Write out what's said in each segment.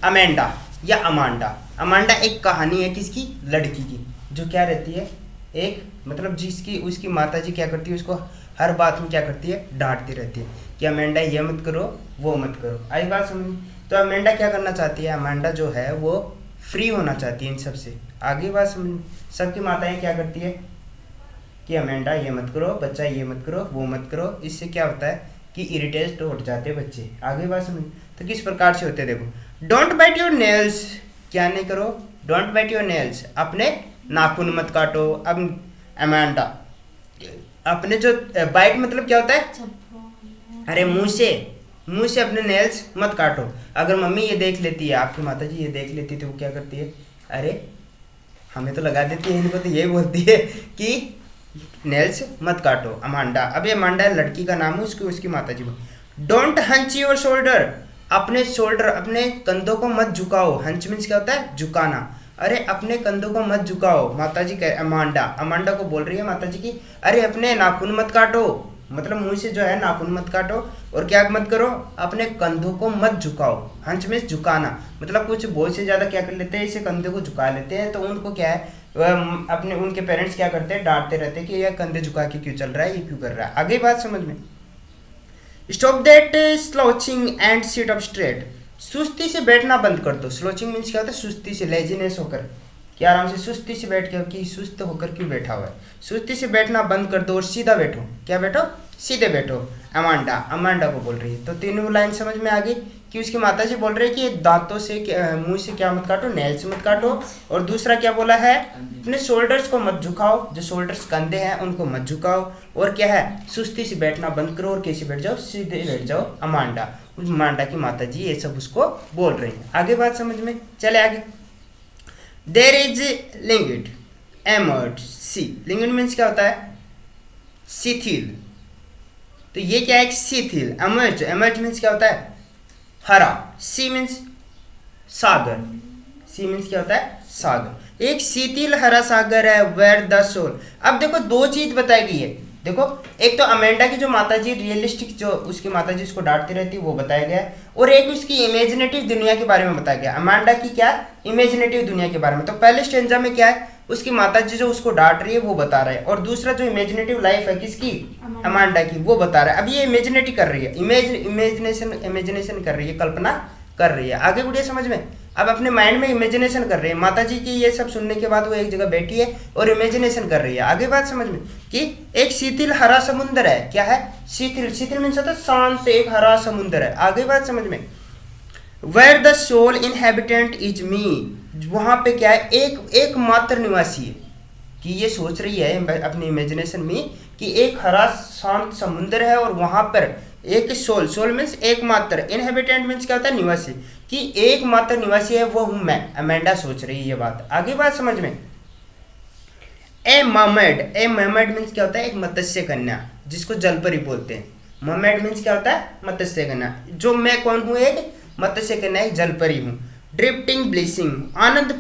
Amanda या Amanda. Amanda एक कहानी है किसकी, लड़की की, जो क्या रहती है, एक मतलब जिसकी उसकी माता जी क्या करती है, उसको हर बात में क्या करती है, डांटती रहती है कि अमेंडा ये मत करो वो मत करो। आई बात समझ। तो अमेंडा क्या करना चाहती है, अमांडा जो है वो फ्री होना चाहती है इन सब से। आगे बात समझ। सबकी माताएं क्या करती है कि अमेंडा ये मत करो, बच्चा ये मत करो वो मत करो। इससे क्या होता है कि इरिटेट हो जाते हैं बच्चे। आगे बात समझ। तो किस प्रकार से होते हैं देखो, डोंट बाइट योर नेल्स, क्या नहीं करो, डोंट बाइट योर नेल्स, अपने नाखून मत काटो। अब अमेंडा अपने जो बाइट मतलब क्या होता है, अरे मुंह से अपने नेल्स मत काटो। अगर मम्मी ये देख लेती है, आपकी माता जी ये देख लेती है, तो वो क्या करती है, अरे हमें तो लगा देती है, इनको तो यही बोलती है कि नेल्स मत काटो। अमांडा, अब ये अमांडा लड़की का नाम है, उसकी माता जी। डोंट हंच योर शोल्डर, अपने शोल्डर अपने कंधों को मत झुकाओ। हंच मीन्स क्या होता है, झुकाना। अरे अपने कंधों को मत झुकाओ। माता जी कह, अमांडा को बोल रही है माता जी की, अरे अपने नाखून मत काटो, मतलब मुंह से जो है नाखून मत काटो, और क्या मत करो, अपने कंधों को मत झुकाओ। हंच मीन्स झुकाना, मतलब कुछ बहुत से ज्यादा क्या कर लेते हैं, इसे कंधे को झुका लेते हैं, तो उनको क्या है, अपने उनके पेरेंट्स क्या करते हैं, डांटते रहते हैं कि यह कंधे झुका के क्यों चल रहा है, ये क्यों कर रहा है। आगे बात समझ में। Stop that slouching and sit up straight, सुस्ती से बैठना बंद कर दो। स्लोचिंग मीन्स क्या होता है, सुस्ती से, लेजीनेस होकर, कि आराम से सुस्ती से बैठ के, कि सुस्त होकर क्यों बैठा हुआ है, सुस्ती से बैठना बंद कर दो और सीधा बैठो। क्या बैठो, सीधे बैठो। अमांडा को बोल रही है। तो तीनों लाइन समझ में आ गई कि उसकी माता जी बोल रही है कि दांतों से, मुंह से क्या मत काटो, नेल्स मत काटो, और दूसरा क्या बोला है, अपने शोल्डर्स को मत झुकाओ, जो शोल्डर्स कंधे हैं उनको मत झुकाओ, और क्या है, सुस्ती से बैठना बंद करो और कैसे बैठ जाओ, सीधे बैठ जाओ। अमांडा की माता जी ये सब उसको बोल रही है। आगे बात समझ में, चले आगे। देर इज लिंगिड एमर्ड सी, लिंगिड मीन्स क्या होता है, शिथिल। तो ये क्या है, शिथिल। एमर्ज मीन्स क्या होता है, हरा। सी मीन्स सागर, सी मीन्स क्या होता है, सागर। एक शिथिल हरा सागर है, वेयर द सोल। अब देखो दो चीज बताई गई है। देखो एक तो अमेंडा की जो माताजी रियलिस्टिक, जो उसकी माताजी उसको डांटती रहती है, वो बताया गया है, और एक उसकी इमेजिनेटिव दुनिया के बारे में बताया गया। अमेंडा की क्या, इमेजिनेटिव दुनिया के बारे में। तो पहले स्टेंजा में क्या है, उसकी माताजी जो उसको डांट रही है वो बता रहा है, और दूसरा जो इमेजिनेटिव लाइफ है किसकी, अमांडा की, वो बता रहा है। अब ये इमेजिनेटिव कर रही है, इमेजिनेशन कर रही है, कल्पना कर रही है। आगे बढ़िए समझ में। अब अपने माइंड में इमेजिनेशन कर रही है। माता जी की ये सब सुनने के बाद वो एक जगह बैठी है और इमेजिनेशन कर रही है। आगे बात समझ में कि एक शिथिल हरा समुद्र है। क्या है, शिथिल मीन्स होता है शांत, एक हरा समुद्र है। आगे बात समझ में, where the soul inhabitant is me, वहां पे क्या है, एकमात्र निवासी है। कि ये सोच रही है अपनी इमेजिनेशन में कि एक हरा शांत समुद्र है, और वहां पर एक सोल मीन्स एकमात्र, इनहेबिटेंट मीन्स क्या होता है, निवासी, कि एकमात्र निवासी है वो हूं मैं। अमेंडा सोच रही है ये बात। आगे बात समझ में। ए मर्मेड मीन्स क्या होता है, एक मत्स्य कन्या, जिसको जलपरी बोलते हैं। मर्मेड मीन्स क्या होता है, मत्स्य कन्या। जो मैं कौन हूं, एक मत्स्य कन्या, एक जलपरी हूं। ड्रिफ्टिंग ब्लिसिंग, आनंद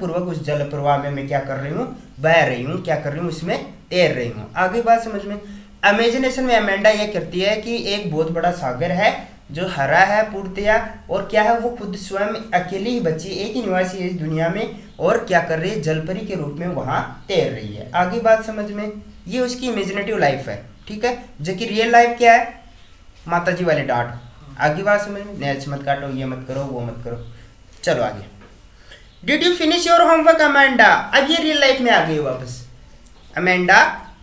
पूर्वक उस जल प्रवाह में मैं क्या कर रही हूँ, बह रही हूँ, क्या कर रही हूँ, उसमें तैर रही हूँ। आगे बात समझ में। इमेजिनेशन में अमेंडा ये करती है कि एक बहुत बड़ा सागर है जो हरा है पूर्णतया, और क्या है, वो खुद स्वयं अकेली ही बची, एक ही निवासी है इस दुनिया में, और क्या कर रही है, जलपरी के रूप में वहां तैर रही है। आगे बात समझ में। ये उसकी इमेजिनेटिव लाइफ है, ठीक है। जबकि रियल लाइफ क्या है, माताजी वाले डांट। आगे बात समझ में, नेल्स मत काटो, ये मत करो, वो मत करो। चलो आगे। Did you finish your homework Amanda, अब ये रियल लाइफ में आ गई वापस। अमेंडा,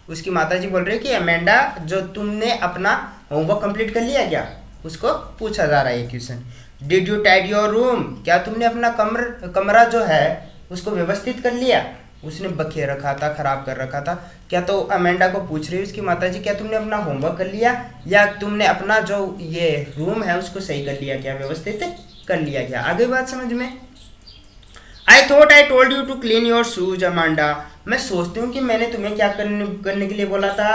उसकी माताजी बोल रही है कि अमेंडा, जो तुमने अपना होमवर्क कंप्लीट कर लिया क्या, उसको पूछा जा रहा है ये question. Did you tidy your room, क्या तुमने अपना कमरा जो है उसको व्यवस्थित कर लिया, उसने बखेर रखा था, खराब कर रखा था। क्या, तो अमेंडा को पूछ रही है उसकी माताजी, क्या तुमने अपना होमवर्क कर लिया, या तुमने अपना जो ये रूम है उसको सही कर लिया क्या, व्यवस्थित कर लिया क्या। आगे बात समझ में। I thought I told you to clean your shoes Amanda, मैं सोचती हूँ कि मैंने तुम्हें क्या करने के लिए बोला था,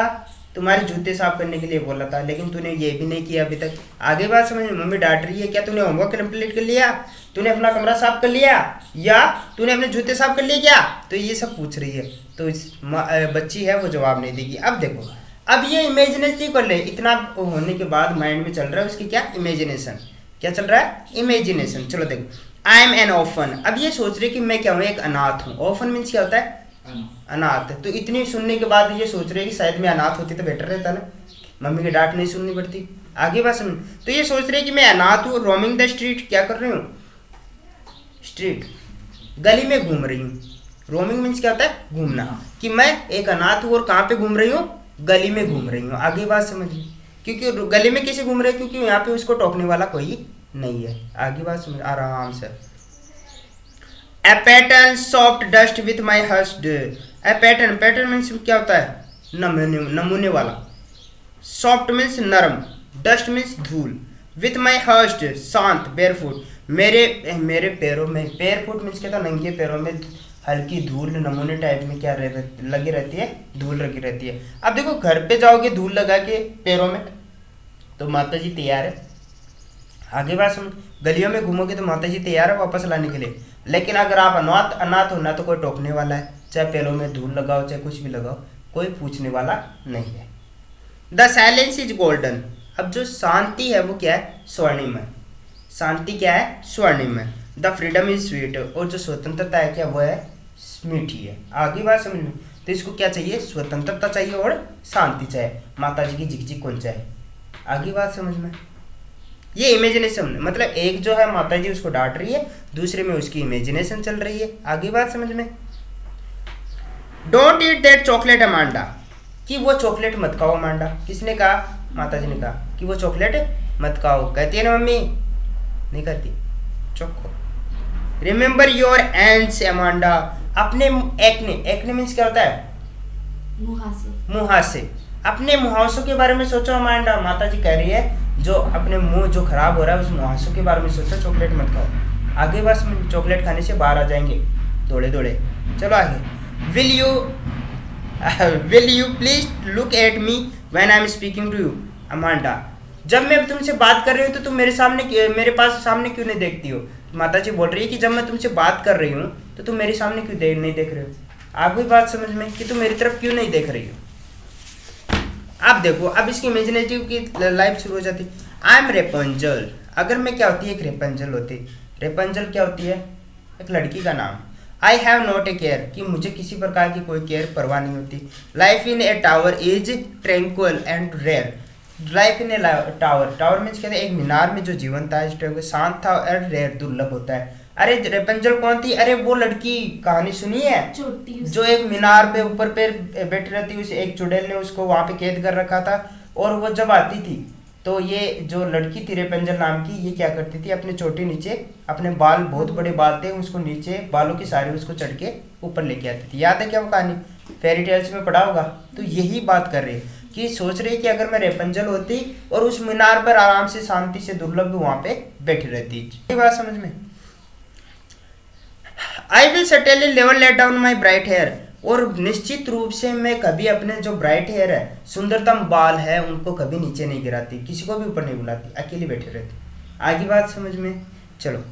तुम्हारे जूते साफ करने के लिए बोला था, लेकिन तूने ये भी नहीं किया अभी तक। आगे बात समझ में। मम्मी डांट रही है, क्या तूने होमवर्क कंप्लीट कर लिया, तूने अपना कमरा साफ कर लिया, या तूने अपने जूते साफ कर लिए क्या, तो ये सब पूछ रही है। तो इस बच्ची है वो जवाब नहीं देगी। अब देखो, अब ये इमेजिनेशन कर ले, इतना होने के बाद माइंड में चल रहा है उसकी क्या, इमेजिनेशन, क्या चल रहा है, इमेजिनेशन। चलो देखो, आई एम एन ऑफन, अब ये सोच रहे कि मैं क्या हूँ, एक अनाथ हूँ। ऑफन मीन्स क्या होता है, अनाथ। तो इतनी सुनने के बाद ये सोच रहे कि शायद मैं अनाथ होती तो बेटर रहता ना, मम्मी की डांट नहीं सुननी पड़ती। आगे बात सुन, तो ये सोच रहे कि मैं अनाथ हूँ, रोमिंग द स्ट्रीट, क्या कर रही हूँ, स्ट्रीट, गली में घूम रही हूँ। रोमिंग मीन्स क्या होता है, घूमना, कि मैं एक अनाथ हूँ और कहाँ पे घूम रही हूँ, गली में घूम रही हूँ। आगे बात समझ ली, क्योंकि गली में कैसे घूम रहे हैं, क्योंकि यहाँ पे उसको टोकने वाला कोई नहीं है। आगे बात समझ आराम से। A pattern soft dust with my hushed, a pattern, pattern means क्या होता है, नमूने, नमूने वाला। सॉफ्ट मीन्स नरम, डस्ट मीन्स धूल, विथ माई हस्ट शांत, बेयरफुट, मेरे पैरों में, बेयरफुट मीन्स क्या था, नंगे पैरों में हल्की धूल नमूने टाइप में क्या लगी रहती है, धूल लगी रहती है। अब देखो घर पे जाओगे धूल लगा के पैरों में तो माता जी तैयार है। आगे बात सुन, गलियों में घूमोगे तो माता जी तैयार है वापस लाने के लिए। लेकिन अगर आप अनाथ हो ना, तो कोई टोकने वाला है, चाहे पैरों में धूल लगाओ चाहे कुछ भी लगाओ, कोई पूछने वाला नहीं है। द साइलेंस इज गोल्डन, अब जो शांति है वो क्या है, स्वर्णिम है। शांति क्या है, स्वर्णिम है। द फ्रीडम इज स्वीट, और जो स्वतंत्रता है क्या, वो है मीठी है। आगे बात समझ में, तो इसको क्या चाहिए, स्वतंत्रता चाहिए और शांति चाहिए, माता जी की झिकझिक कौन चाहिए। आगे बात समझ में, ये इमेजिनेशन, मतलब एक जो है माता जी उसको डांट रही है, दूसरे में उसकी इमेजिनेशन चल रही है। आगे बात समझ में। Don't eat that chocolate Amanda, कि वो चॉकलेट मत खाओ अमांडा। किसने कहा, माता जी ने कहा कि वो चॉकलेट मत खाओ। कहती है ना मम्मी, नहीं कहती, चौको। रिमेंबर योर एंड्स अमांडा, अपने एक्ने, एक्ने मीन्स क्या होता है, मुहासे, मुहासे, अपने मुहासों के बारे में सोचो अमांडा। माता जी कह रही है जो अपने मुंह जो खराब हो रहा है उस मुहासों के बारे में सोचो, चॉकलेट मत खाओ। आगे बस चॉकलेट खाने से बाहर आ जाएंगे दौड़े दौड़े। चलो आगे। Will you please look at me when I am speaking to you Amanda, जब मैं तुमसे बात कर रही हूँ तो तुम मेरे पास सामने क्यों नहीं देखती हो। माता जी बोल रही है कि जब मैं तुमसे बात कर रही हूँ तो तुम मेरे सामने क्यों नहीं देख रहे हो। आप भी बात समझ में, कि तुम मेरी तरफ क्यों नहीं देख रही हो। आप देखो, अब इसकी इमेजिनेटिव की लाइफ शुरू हो जाती। आई एम रेपंजल, अगर मैं क्या होती है, एक रेपंजल होती। रेपंजल क्या होती है, एक लड़की का नाम। I have not a care, कि मुझे किसी प्रकार की कोई केयर परवाह नहीं होती। Life in a tower is tranquil and rare, life in a tower, tower means कहते हैं एक मीनार में जो जीवन था, शांत था और रेयर, दुर्लभ होता है। अरे रेपंजल कौन थी, अरे वो लड़की, कहानी सुनी है, जो एक मीनार पे ऊपर पे बैठी रहती, उसे एक चुड़ैल ने उसको वहां पे कैद कर रखा था। और वो जब आती थी तो ये जो लड़की थी रेपंजल नाम की, ये क्या करती थी, अपने चोटी नीचे, अपने बाल बहुत बड़े बाल थे, उसको नीचे बालों की सारी उसको चढ़ के ऊपर लेके आती थी। याद है क्या वो कहानी, फेरी टेल्स में पढ़ा होगा। तो यही बात कर रही है कि सोच रही कि अगर मैं रेपंजल होती और उस मीनार पर आराम से शांति से दुर्लभ वहां पे बैठी रहती। ये बात समझ में। I will certainly never let down my bright hair, और निश्चित रूप से मैं कभी अपने जो ब्राइट हेयर है, सुंदरतम बाल है, उनको कभी नीचे नहीं गिराती, किसी को भी ऊपर नहीं बुलाती, अकेली बैठी रहती। आगे बात समझ में। चलो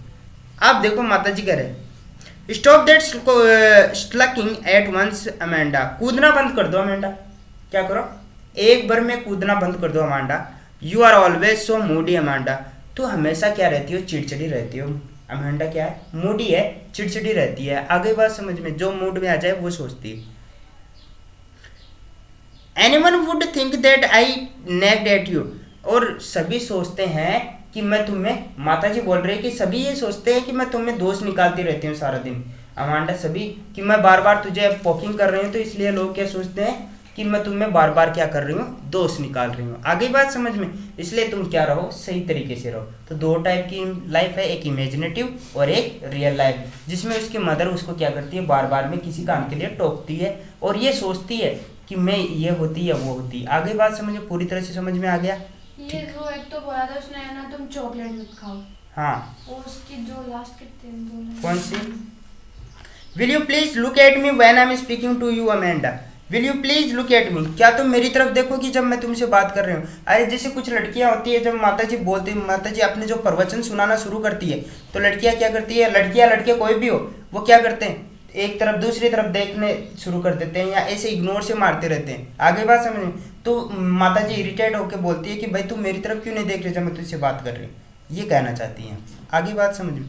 आप देखो, माता जी कह रहे stop that sulking at once Amanda, कूदना बंद कर दो अमांडा। क्या करो, एक बार में कूदना बंद कर दो Amanda. You are always so moody Amanda, तो हमेशा क्या रहती हो, चिड़चिड़ी रहती हो। अमांडा क्या है, मूडी है, चिड़चिड़ी रहती है। आगे बात समझ में, जो मूड में आ जाए वो सोचती है। Anyone would think that I nagged at you, और सभी सोचते हैं कि मैं तुम्हें, माता जी बोल रही है कि सभी ये सोचते हैं कि मैं तुम्हें दोष निकालती रहती हूँ सारा दिन अमांडा, सभी, कि मैं बार बार तुझे पोकिंग कर रही हूँ, तो इसलिए लोग क्या सोचते हैं कि मैं तुम्हें बार बार क्या कर रही हूँ, दोष निकाल रही हूँ। आगे बात समझ में, इसलिए तुम क्या रहो, सही तरीके से रहो। तो दो टाइप की लाइफ है, एक इमेजिनेटिव और एक रियल लाइफ, जिसमें उसकी मदर उसको क्या करती है, बार बार में किसी काम के लिए टोकती है और ये सोचती है कि मैं ये होती या वो होती। आगे बात समझ में, पूरी तरह से समझ में आ गया। ये वो एक तो बोला था उसने ना, तुम चॉकलेट मत खाओ। हाँ, और उसकी जो लास्ट कितने बोला, कौन सी, will you please look at me when I am speaking to you Amanda, will you please look at me, क्या तुम मेरी तरफ देखोगी जब मैं तुमसे बात कर रही हूँ। अरे जैसे कुछ लड़कियां होती है, जब माता जी बोलती, माता जी अपने जो प्रवचन सुनाना शुरू करती है, तो लड़कियां क्या करती है, लड़कियां लड़के कोई भी हो, वो क्या करते हैं, एक तरफ दूसरी तरफ देखने शुरू कर देते हैं या ऐसे इग्नोर से मारते रहते हैं। आगे बात समझ में, तो माता जी इरिटेट होकर बोलती है कि भाई तुम मेरी तरफ क्यों नहीं देख रहे जब मैं तुझसे बात कर रही हूँ। ये कहना चाहती हैं। आगे बात समझ में